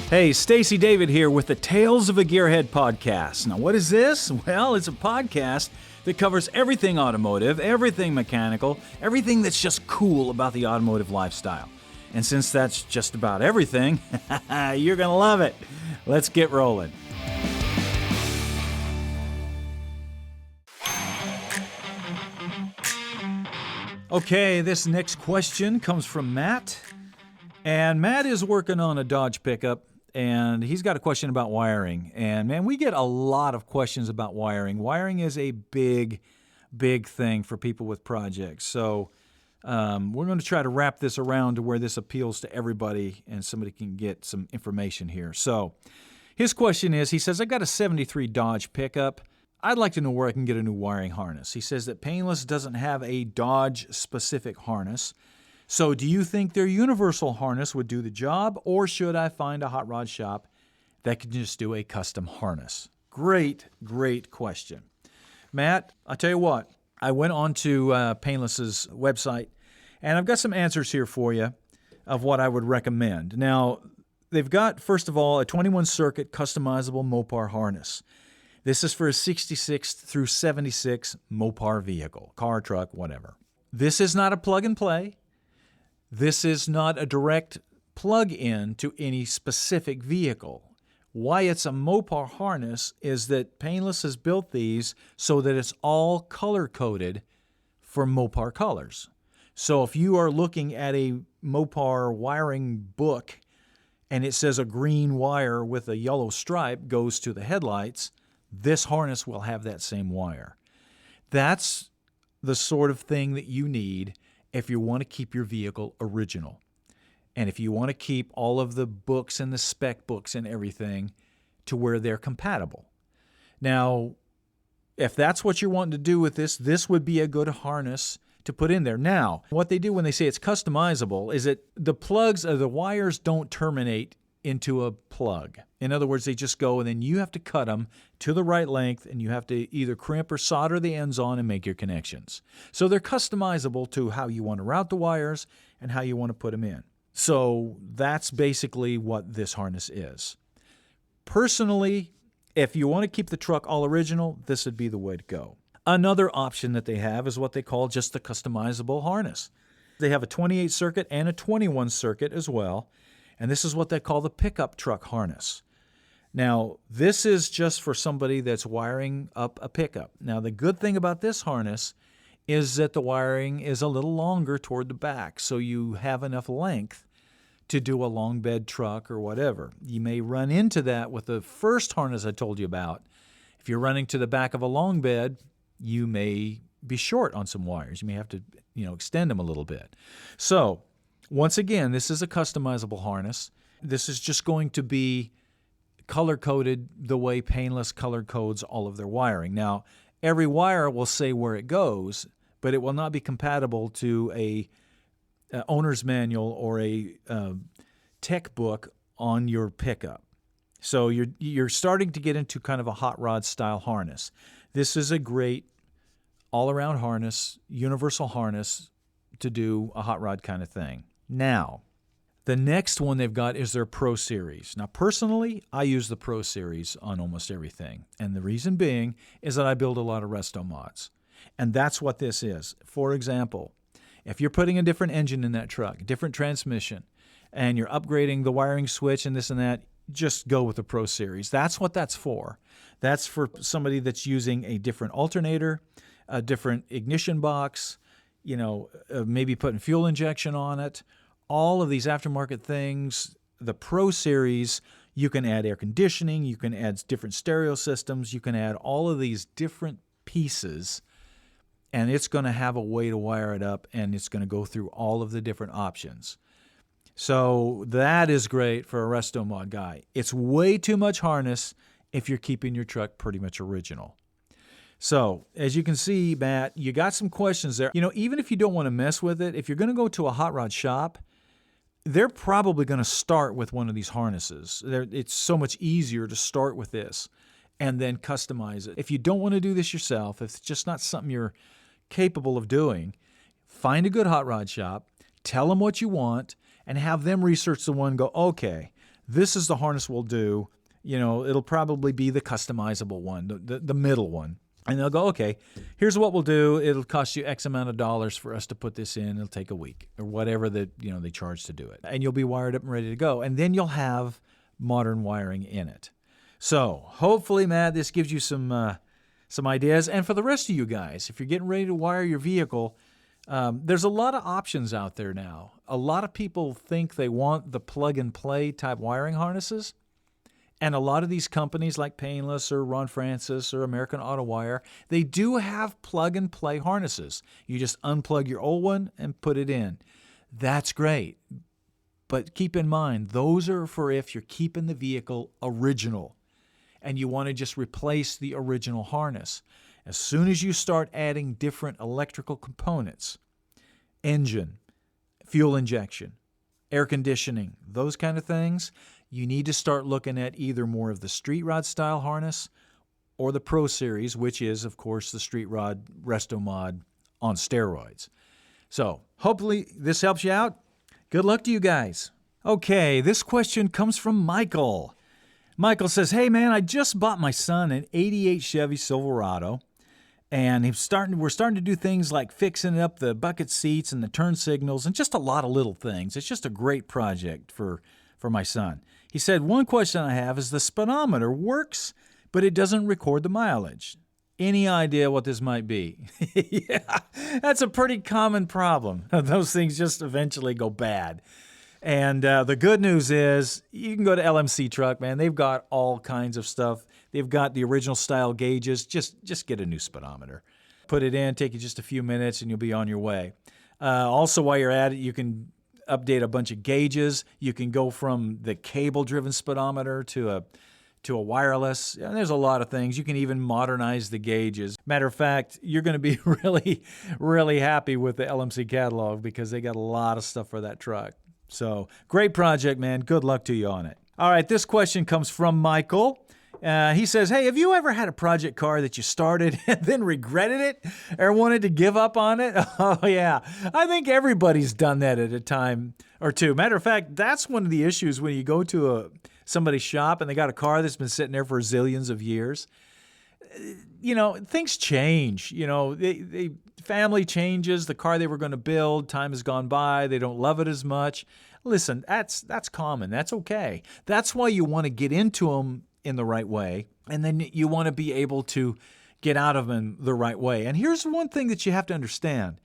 Hey, Stacey David here with the Tales of a Gearhead podcast. Now, what is this? Well, it's a podcast that covers everything automotive, everything mechanical, everything that's just cool about the automotive lifestyle. And since that's just about everything, you're going to love it. Let's get rolling. Okay, this next question comes from Matt. And Matt is working on a Dodge pickup, and he's got a question about wiring. And man, we get a lot of questions about wiring. Wiring is a big thing for people with projects. So we're going to try to wrap this around to where this appeals to everybody and somebody can get some information here. So his question is, he says, I got a 73 Dodge pickup. I'd like to know where I can get a new wiring harness. He says that Painless doesn't have a Dodge-specific harness. So do you think their universal harness would do the job, or should I find a hot rod shop that can just do a custom harness? Great question. Matt, I'll tell you what, I went on to Painless's website, and I've got some answers here for you of what I would recommend. Now, they've got, first of all, a 21-circuit customizable Mopar harness. This is for a 66 through 76 Mopar vehicle, car, truck, whatever. This is not a plug-and-play. This is not a direct plug-in to any specific vehicle. Why it's a Mopar harness is that Painless has built these so that it's all color-coded for Mopar colors. So if you are looking at a Mopar wiring book and it says a green wire with a yellow stripe goes to the headlights, this harness will have that same wire. That's the sort of thing that you need if you want to keep your vehicle original. And if you want to keep all of the books and the spec books and everything to where they're compatible. Now, if that's what you're wanting to do with this would be a good harness to put in there. Now, what they do when they say it's customizable is that the plugs or the wires don't terminate into a plug. In other words, they just go and then you have to cut them to the right length and you have to either crimp or solder the ends on and make your connections. So they're customizable to how you want to route the wires and how you want to put them in. So that's basically what this harness is. Personally, if you want to keep the truck all original, this would be the way to go. Another option that they have is what they call just the customizable harness. They have a 28 circuit and a 21 circuit as well. And this is what they call the pickup truck harness. Now, this is just for somebody that's wiring up a pickup. Now, the good thing about this harness is that the wiring is a little longer toward the back, so you have enough length to do a long bed truck or whatever. You may run into that with the first harness I told you about. If you're running to the back of a long bed, you may be short on some wires. You may have to, extend them a little bit. So, once again, this is a customizable harness. This is just going to be color-coded the way Painless color codes all of their wiring. Now, every wire will say where it goes, but it will not be compatible to a owner's manual or a tech book on your pickup. So you're starting to get into kind of a hot rod style harness. This is a great all-around harness, universal harness to do a hot rod kind of thing. Now, the next one they've got is their Pro Series. Now, personally, I use the Pro Series on almost everything. And the reason being is that I build a lot of resto mods. And that's what this is. For example, if you're putting a different engine in that truck, different transmission, and you're upgrading the wiring switch and this and that, just go with the Pro Series. That's what that's for. That's for somebody that's using a different alternator, a different ignition box, maybe putting fuel injection on it. All of these aftermarket things, the Pro Series, you can add air conditioning, you can add different stereo systems, you can add all of these different pieces, and it's going to have a way to wire it up, and it's going to go through all of the different options. So that is great for a resto mod guy. It's way too much harness if you're keeping your truck pretty much original. So, as you can see, Matt, you got some questions there. Even if you don't want to mess with it, if you're going to go to a hot rod shop, they're probably going to start with one of these harnesses. It's so much easier to start with this and then customize it. If you don't want to do this yourself, if it's just not something you're capable of doing, find a good hot rod shop, tell them what you want, and have them research the one and go, okay, this is the harness we'll do. It'll probably be the customizable one, the middle one. And they'll go, okay, here's what we'll do. It'll cost you X amount of dollars for us to put this in. It'll take a week or whatever they charge to do it. And you'll be wired up and ready to go. And then you'll have modern wiring in it. So hopefully, Matt, this gives you some ideas. And for the rest of you guys, if you're getting ready to wire your vehicle, there's a lot of options out there now. A lot of people think they want the plug-and-play type wiring harnesses. And a lot of these companies like Painless or Ron Francis or American Auto Wire, they do have plug-and-play harnesses. You just unplug your old one and put it in. That's great. But keep in mind, those are for if you're keeping the vehicle original and you want to just replace the original harness. As soon as you start adding different electrical components, engine, fuel injection, air conditioning, those kind of things, you need to start looking at either more of the street rod style harness or the Pro Series, which is, of course, the street rod resto mod on steroids. So hopefully this helps you out. Good luck to you guys. Okay, this question comes from Michael. Michael says, hey man, I just bought my son an 88 Chevy Silverado, and we're starting to do things like fixing up the bucket seats and the turn signals and just a lot of little things. It's just a great project for my son. He said, one question I have is the speedometer works, but it doesn't record the mileage. Any idea what this might be? Yeah, that's a pretty common problem. Those things just eventually go bad. And the good news is you can go to LMC Truck, man. They've got all kinds of stuff. They've got the original style gauges. Just get a new speedometer. Put it in, take you just a few minutes, and you'll be on your way. Also, while you're at it, you can update a bunch of gauges. You can go from the cable-driven speedometer to a wireless. And there's a lot of things. You can even modernize the gauges. Matter of fact, you're going to be really, really happy with the LMC catalog because they got a lot of stuff for that truck. So great project, man. Good luck to you on it. All right, this question comes from Michael. He says, hey, have you ever had a project car that you started and then regretted it or wanted to give up on it? Oh, yeah. I think everybody's done that at a time or two. Matter of fact, that's one of the issues when you go to somebody's shop and they got a car that's been sitting there for zillions of years. Things change. Family changes. The car they were going to build, time has gone by. They don't love it as much. Listen, that's common. That's okay. That's why you want to get into them in the right way, and then you want to be able to get out of them the right way. And here's one thing that you have to understand.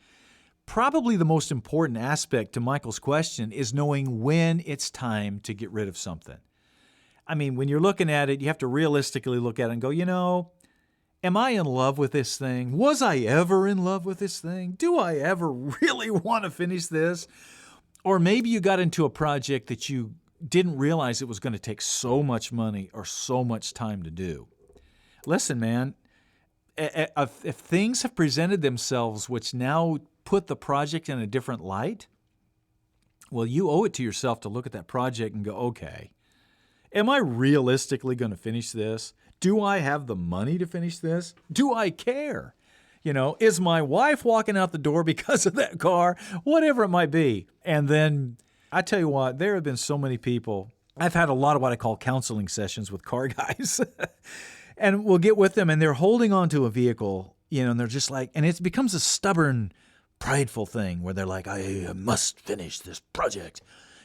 Probably the most important aspect to Michael's question is knowing when it's time to get rid of something. I mean, when you're looking at it, you have to realistically look at it and go, am I in love with this thing? Was I ever in love with this thing? Do I ever really want to finish this? Or maybe you got into a project that you didn't realize it was going to take so much money or so much time to do. Listen, man, if things have presented themselves which now put the project in a different light, well, you owe it to yourself to look at that project and go, okay, am I realistically going to finish this? Do I have the money to finish this? Do I care? Is my wife walking out the door because of that car? Whatever it might be. And then I tell you what, there have been so many people. I've had a lot of what I call counseling sessions with car guys. And we'll get with them and they're holding on to a vehicle, and they're just like, and it becomes a stubborn, prideful thing where they're like, I must finish this project.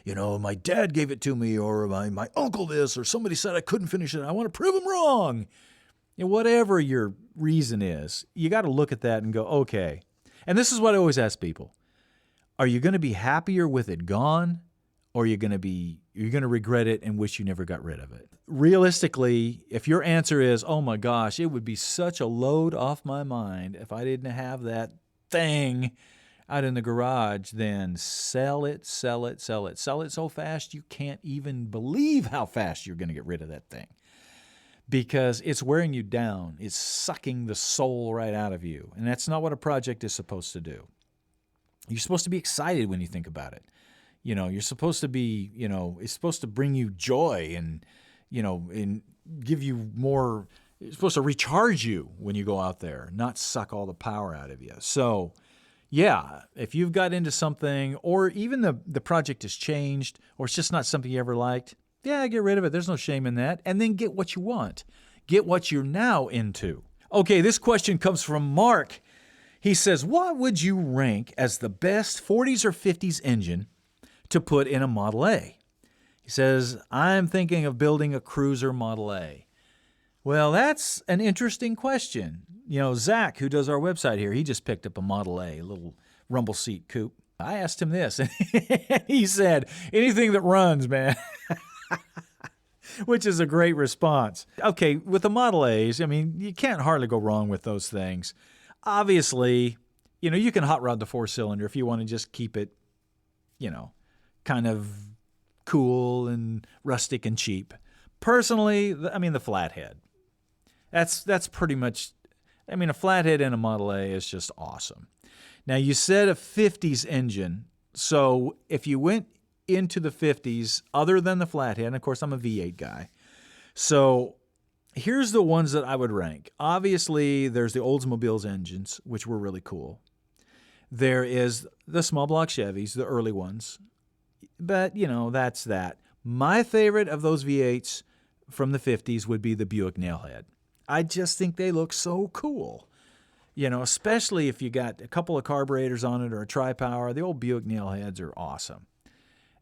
My dad gave it to me, or my uncle this, or somebody said I couldn't finish it. I want to prove them wrong. Whatever your reason is, you got to look at that and go, okay. And this is what I always ask people. Are you going to be happier with it gone, or are you going to regret it and wish you never got rid of it? Realistically, if your answer is, oh my gosh, it would be such a load off my mind if I didn't have that thing out in the garage, then sell it, sell it, sell it. Sell it so fast you can't even believe how fast you're going to get rid of that thing. Because it's wearing you down. It's sucking the soul right out of you. And that's not what a project is supposed to do. You're supposed to be excited when you think about it. You're supposed to be, it's supposed to bring you joy and give you more. It's supposed to recharge you when you go out there, not suck all the power out of you. So, yeah, if you've got into something, or even the project has changed, or it's just not something you ever liked, Yeah, get rid of it. There's no shame in that. And then get what you want. Get what you're now into. Okay, this question comes from Mark. He says, what would you rank as the best 40s or 50s engine to put in a Model A? He says, I'm thinking of building a cruiser Model A. Well, that's an interesting question. You know, Zach, who does our website here, he just picked up a Model A little rumble seat coupe. I asked him this, and he said, anything that runs, man. Which is a great response. Okay, with the Model A's, I mean, you can't hardly go wrong with those things. Obviously, you know, you can hot rod the four-cylinder if you want to just keep it, you know, kind of cool and rustic and cheap. Personally, I mean, the flathead. That's pretty much, I mean, a flathead in a Model A is just awesome. Now, you said a 50s engine, so if you went into the 50s, other than the flathead, and of course, I'm a V8 guy, so here's the ones that I would rank. Obviously, there's the Oldsmobile's engines, which were really cool. There is the small block Chevys, the early ones, but, you know, that's that. My favorite of those V8s from the 50s would be the Buick Nailhead. I just think they look so cool. You know, especially if you got a couple of carburetors on it or a tri-power. The old Buick Nailheads are awesome.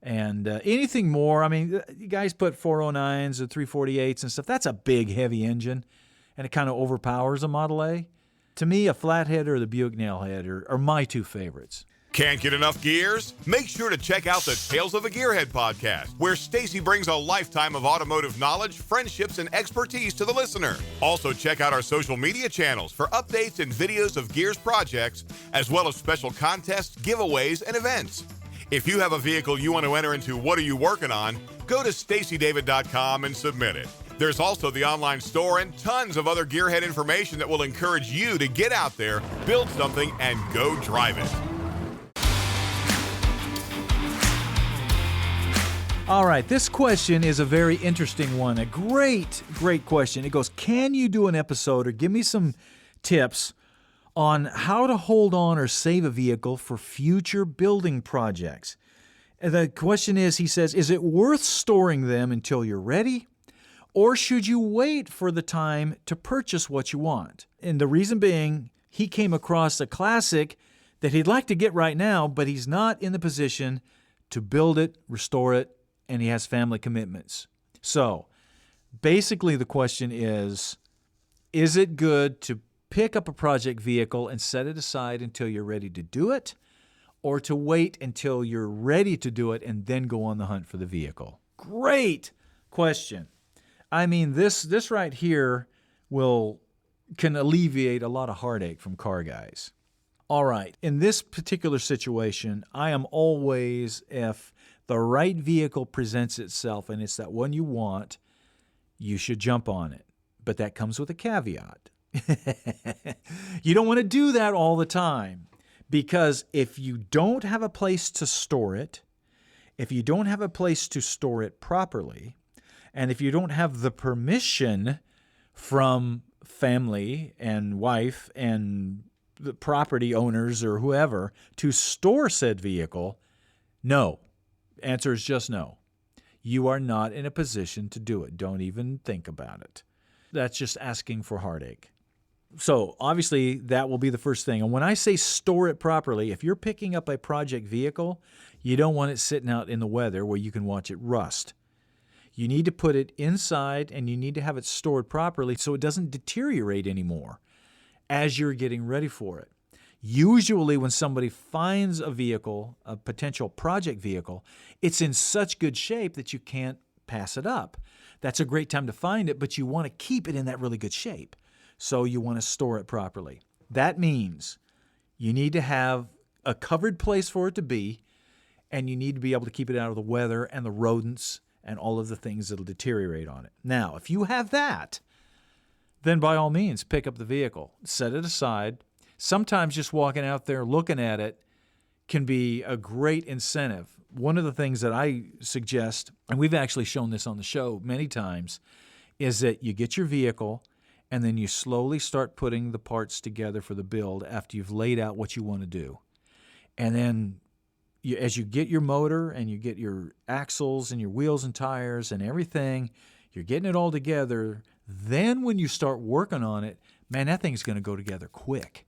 And anything more, I mean, you guys put 409s and 348s and stuff. That's a big, heavy engine, and it kind of overpowers a Model A. To me, a flathead or the Buick Nailhead are my two favorites. Can't get enough gears? Make sure to check out the Tales of a Gearhead podcast, where Stacey brings a lifetime of automotive knowledge, friendships, and expertise to the listener. Also, check out our social media channels for updates and videos of Gears projects, as well as special contests, giveaways, and events. If you have a vehicle you want to enter into What Are You Working On, go to StaceyDavid.com and submit it. There's also the online store and tons of other Gearhead information that will encourage you to get out there, build something, and go drive it. All right, this question is a very interesting one. A great question. It goes, can you do an episode or give me some tips on how to hold on or save a vehicle for future building projects? And the question is, he says, is it worth storing them until you're ready? Or should you wait for the time to purchase what you want? And the reason being, he came across a classic that he'd like to get right now, but he's not in the position to build it, restore it, and he has family commitments. So basically the question is it good to pick up a project vehicle and set it aside until you're ready to do it, or to wait until you're ready to do it and then go on the hunt for the vehicle? Great question. I mean, this right here can alleviate a lot of heartache from car guys. All right, in this particular situation, I am always, if the right vehicle presents itself and it's that one you want, you should jump on it. But that comes with a caveat. You don't want to do that all the time, because if you don't have a place to store it, if you don't have a place to store it properly, and if you don't have the permission from family and wife and the property owners or whoever to store said vehicle, no. Answer is just no. You are not in a position to do it. Don't even think about it. That's just asking for heartache. So obviously that will be the first thing. And when I say store it properly, if you're picking up a project vehicle, you don't want it sitting out in the weather where you can watch it rust. You need to put it inside, and you need to have it stored properly so it doesn't deteriorate anymore as you're getting ready for it. Usually when somebody finds a vehicle, a potential project vehicle, it's in such good shape that you can't pass it up. That's a great time to find it, but you want to keep it in that really good shape. So you want to store it properly. That means you need to have a covered place for it to be, and you need to be able to keep it out of the weather and the rodents and all of the things that'll deteriorate on it. Now, if you have that, then by all means, pick up the vehicle, set it aside. Sometimes just walking out there looking at it can be a great incentive. One of the things that I suggest, and we've actually shown this on the show many times, is that you get your vehicle and then you slowly start putting the parts together for the build after you've laid out what you want to do. And then, as you get your motor and you get your axles and your wheels and tires and everything, you're getting it all together. Then when you start working on it, man, that thing's going to go together quick.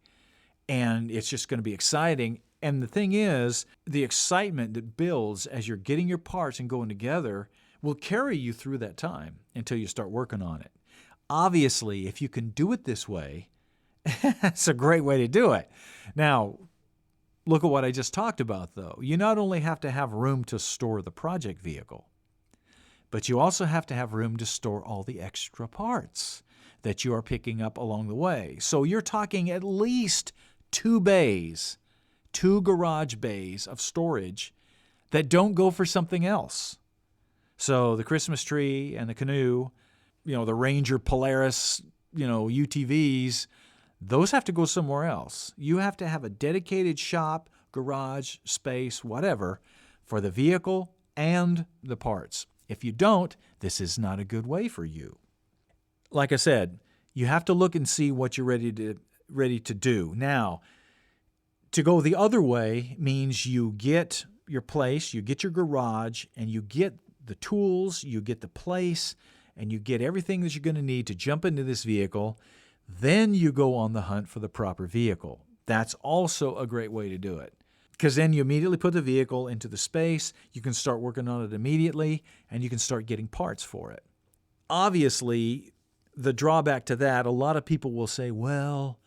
And it's just going to be exciting. And the thing is, the excitement that builds as you're getting your parts and going together will carry you through that time until you start working on it. Obviously, if you can do it this way, it's a great way to do it. Now, look at what I just talked about, though. You not only have to have room to store the project vehicle, but you also have to have room to store all the extra parts that you are picking up along the way. So you're talking at least 2 bays, 2 garage bays of storage that don't go for something else. So the Christmas tree and the canoe, the Ranger Polaris, UTVs, those have to go somewhere else. You have to have a dedicated shop, garage, space, whatever, for the vehicle and the parts. If you don't, this is not a good way for you. Like I said, you have to look and see what you're ready to do. Now, to go the other way means you get your place, you get your garage, and you get the tools, you get the place, and you get everything that you're going to need to jump into this vehicle. Then you go on the hunt for the proper vehicle. That's also a great way to do it. Because then you immediately put the vehicle into the space, you can start working on it immediately, and you can start getting parts for it. Obviously, the drawback to that, a lot of people will say, well,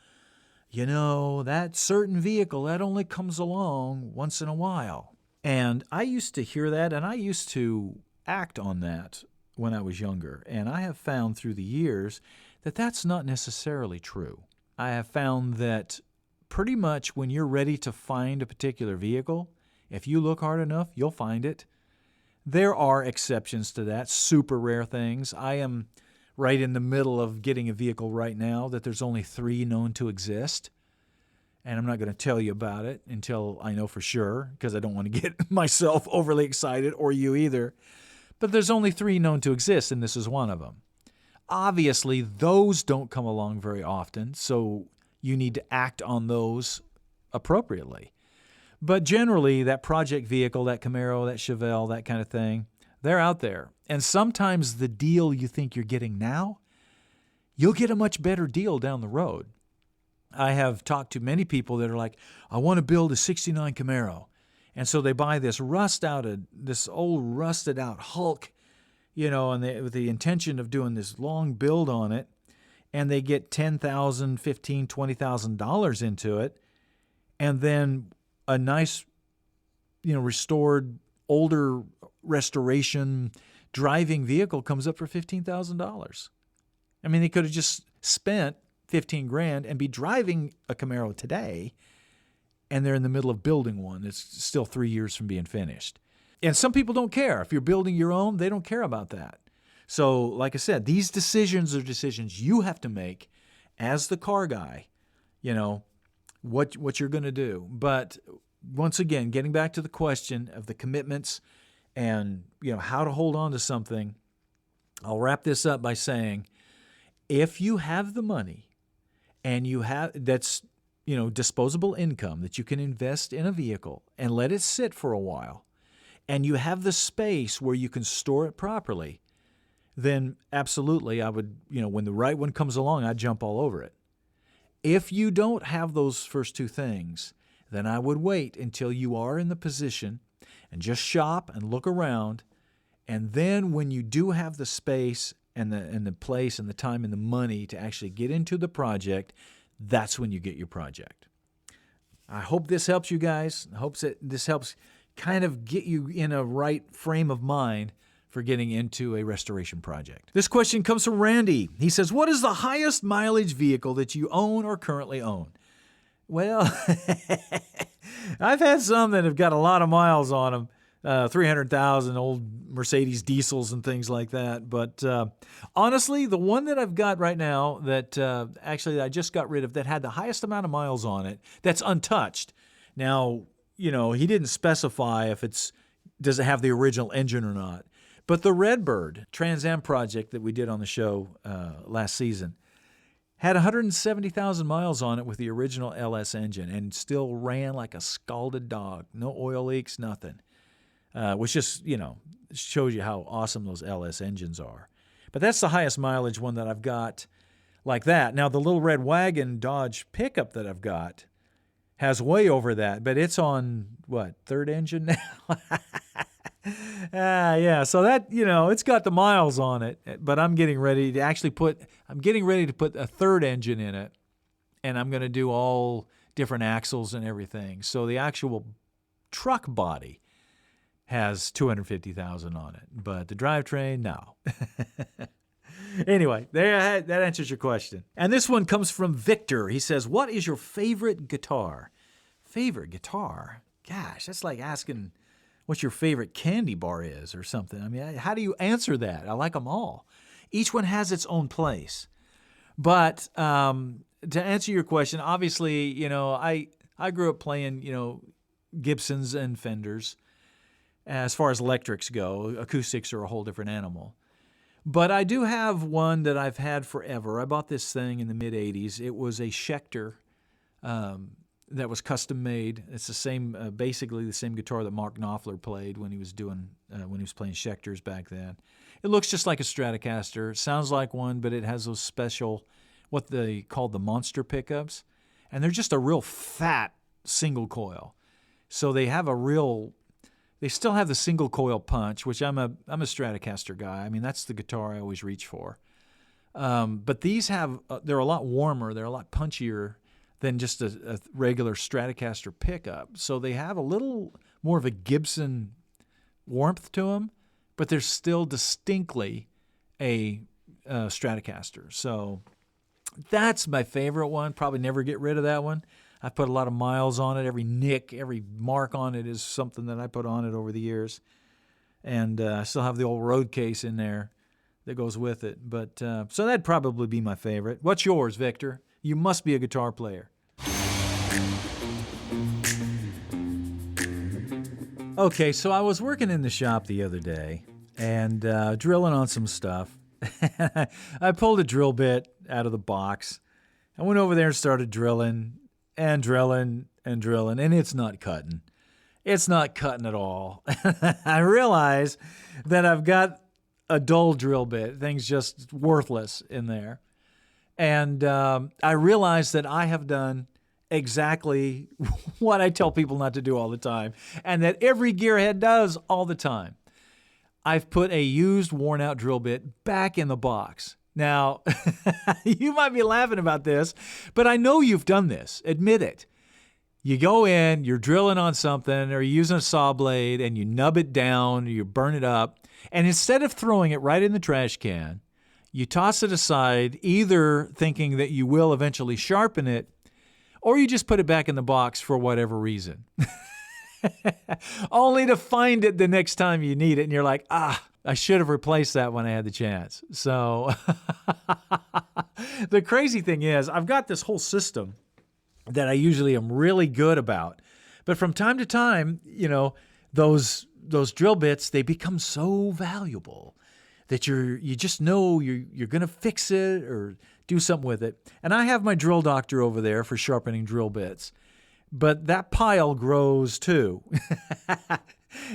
that certain vehicle, that only comes along once in a while. And I used to hear that, and I used to act on that when I was younger. And I have found through the years that that's not necessarily true. I have found that pretty much when you're ready to find a particular vehicle, if you look hard enough, you'll find it. There are exceptions to that, super rare things. I am right in the middle of getting a vehicle right now that there's only 3 known to exist. And I'm not going to tell you about it until I know for sure, because I don't want to get myself overly excited, or you either. But there's only 3 known to exist, and this is one of them. Obviously, those don't come along very often, so you need to act on those appropriately. But generally, that project vehicle, that Camaro, that Chevelle, that kind of thing, they're out there. And sometimes the deal you think you're getting now, you'll get a much better deal down the road. I have talked to many people that are like, I want to build a 69 Camaro. And so they buy this old rusted out Hulk, and with the intention of doing this long build on it. And they get $10,000, $15,000, $20,000 into it. And then a nice, restored, older restoration driving vehicle comes up for $15,000. I mean, they could have just spent $15,000 and be driving a Camaro today, and they're in the middle of building one that's still 3 years from being finished. And some people don't care. If you're building your own, they don't care about that. So, like I said, these decisions are decisions you have to make as the car guy, what you're going to do. But once again, getting back to the question of the commitments and, how to hold on to something, I'll wrap this up by saying, if you have the money and you have that's, disposable income that you can invest in a vehicle and let it sit for a while, and you have the space where you can store it properly, then absolutely I would, when the right one comes along, I'd jump all over it. If you don't have those first 2 things, then I would wait until you are in the position and just shop and look around. And then when you do have the space and the place and the time and the money to actually get into the project, that's when you get your project. I hope this helps you guys. I hope that this helps kind of get you in a right frame of mind for getting into a restoration project. This question comes from Randy. He says, what is the highest mileage vehicle that you own or currently own? Well, I've had some that have got a lot of miles on them, 300,000 old Mercedes diesels and things like that. But honestly, the one that I've got right now that actually I just got rid of that had the highest amount of miles on it, that's untouched. Now, he didn't specify if does it have the original engine or not. But the Redbird Trans Am project that we did on the show last season Had 170,000 miles on it with the original LS engine and still ran like a scalded dog. No oil leaks, nothing. Which just, shows you how awesome those LS engines are. But that's the highest mileage one that I've got like that. Now, the little red wagon Dodge pickup that I've got has way over that, but it's on, third engine now? Yeah, so that, it's got the miles on it, but I'm getting ready to put a third engine in it, and I'm going to do all different axles and everything. So the actual truck body has 250,000 on it, but the drivetrain, no. Anyway, that answers your question. And this one comes from Victor. He says, what is your favorite guitar? Favorite guitar? Gosh, that's like asking what your favorite candy bar is or something. I mean, how do you answer that? I like them all. Each one has its own place. But to answer your question, obviously, I grew up playing, Gibsons and Fenders. As far as electrics go, acoustics are a whole different animal. But I do have one that I've had forever. I bought this thing in the mid-'80s. It was a Schecter that was custom made. It's the same, basically the same guitar that Mark Knopfler played when he was playing Schecters back then. It looks just like a Stratocaster. It sounds like one, but it has those special, what they call the monster pickups, and they're just a real fat single coil. So they still have the single coil punch, which I'm a Stratocaster guy. I mean, that's the guitar I always reach for. But these they're a lot warmer. They're a lot punchier than just a regular Stratocaster pickup. So they have a little more of a Gibson warmth to them, but they're still distinctly a Stratocaster. So that's my favorite one. Probably never get rid of that one. I've put a lot of miles on it. Every nick, every mark on it is something that I put on it over the years. And I still have the old road case in there that goes with it. But so that'd probably be my favorite. What's yours, Victor? You must be a guitar player. Okay, so I was working in the shop the other day and drilling on some stuff. I pulled a drill bit out of the box. I went over there and started drilling and drilling and drilling, and it's not cutting. It's not cutting at all. I realize that I've got a dull drill bit. Things just worthless in there. And I realized that I have done exactly what I tell people not to do all the time, and that every gearhead does all the time. I've put a used, worn-out drill bit back in the box. Now, you might be laughing about this, but I know you've done this. Admit it. You go in, you're drilling on something, or you're using a saw blade, and you nub it down, or you burn it up, and instead of throwing it right in the trash can, you toss it aside, either thinking that you will eventually sharpen it, or you just put it back in the box for whatever reason. Only to find it the next time you need it, and you're like, I should have replaced that when I had the chance. So the crazy thing is, I've got this whole system that I usually am really good about. But from time to time, those drill bits, they become so valuable that you just know you're going to fix it or do something with it. And I have my drill doctor over there for sharpening drill bits. But that pile grows too.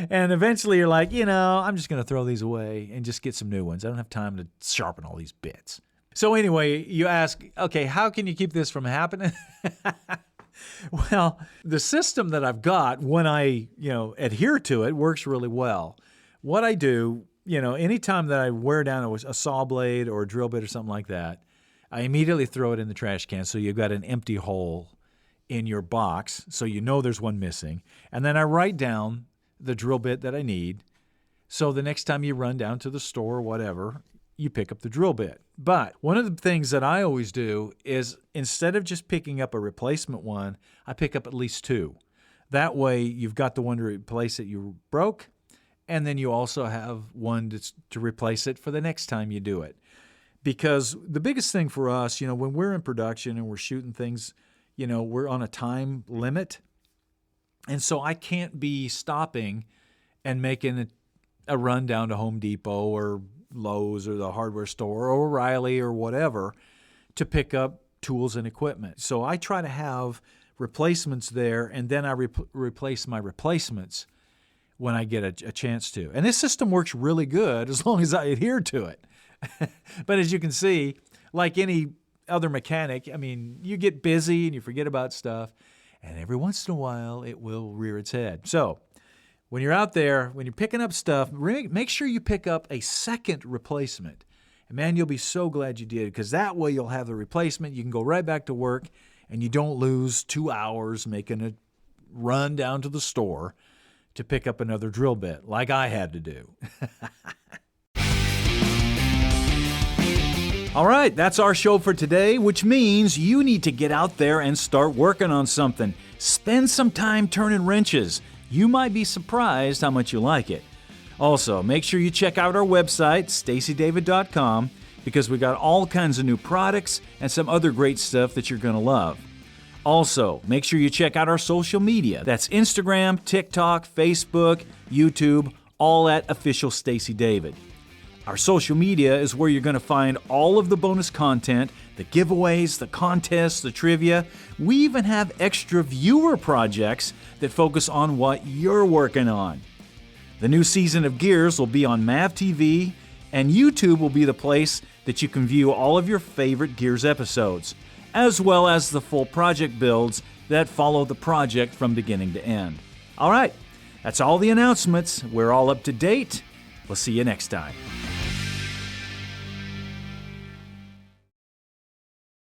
And eventually you're like, I'm just going to throw these away and just get some new ones. I don't have time to sharpen all these bits. So anyway, you ask, okay, how can you keep this from happening? Well, the system that I've got, when I, adhere to it, works really well. What I do, anytime that I wear down a saw blade or a drill bit or something like that, I immediately throw it in the trash can so you've got an empty hole in your box so you know there's one missing. And then I write down the drill bit that I need. So the next time you run down to the store or whatever, you pick up the drill bit. But one of the things that I always do is instead of just picking up a replacement one, I pick up at least two. That way you've got the one to replace it you broke, and then you also have one to replace it for the next time you do it. Because the biggest thing for us, when we're in production and we're shooting things, we're on a time limit. And so I can't be stopping and making a run down to Home Depot or Lowe's or the hardware store or O'Reilly or whatever to pick up tools and equipment. So I try to have replacements there, and then I replace my replacements when I get a chance to. And this system works really good as long as I adhere to it. But as you can see, like any other mechanic, I mean, you get busy and you forget about stuff, and every once in a while it will rear its head. So when you're out there, when you're picking up stuff, make sure you pick up a second replacement. And man, you'll be so glad you did, because that way you'll have the replacement. You can go right back to work, and you don't lose 2 hours making a run down to the store to pick up another drill bit like I had to do. All right, that's our show for today, which means you need to get out there and start working on something. Spend some time turning wrenches. You might be surprised how much you like it. Also, make sure you check out our website, staceydavid.com, because we got all kinds of new products and some other great stuff that you're going to love. Also, make sure you check out our social media. That's Instagram, TikTok, Facebook, YouTube, all at Official Stacey David. Our social media is where you're going to find all of the bonus content, the giveaways, the contests, the trivia. We even have extra viewer projects that focus on what you're working on. The new season of Gears will be on MAV TV, and YouTube will be the place that you can view all of your favorite Gears episodes, as well as the full project builds that follow the project from beginning to end. All right, that's all the announcements. We're all up to date. We'll see you next time.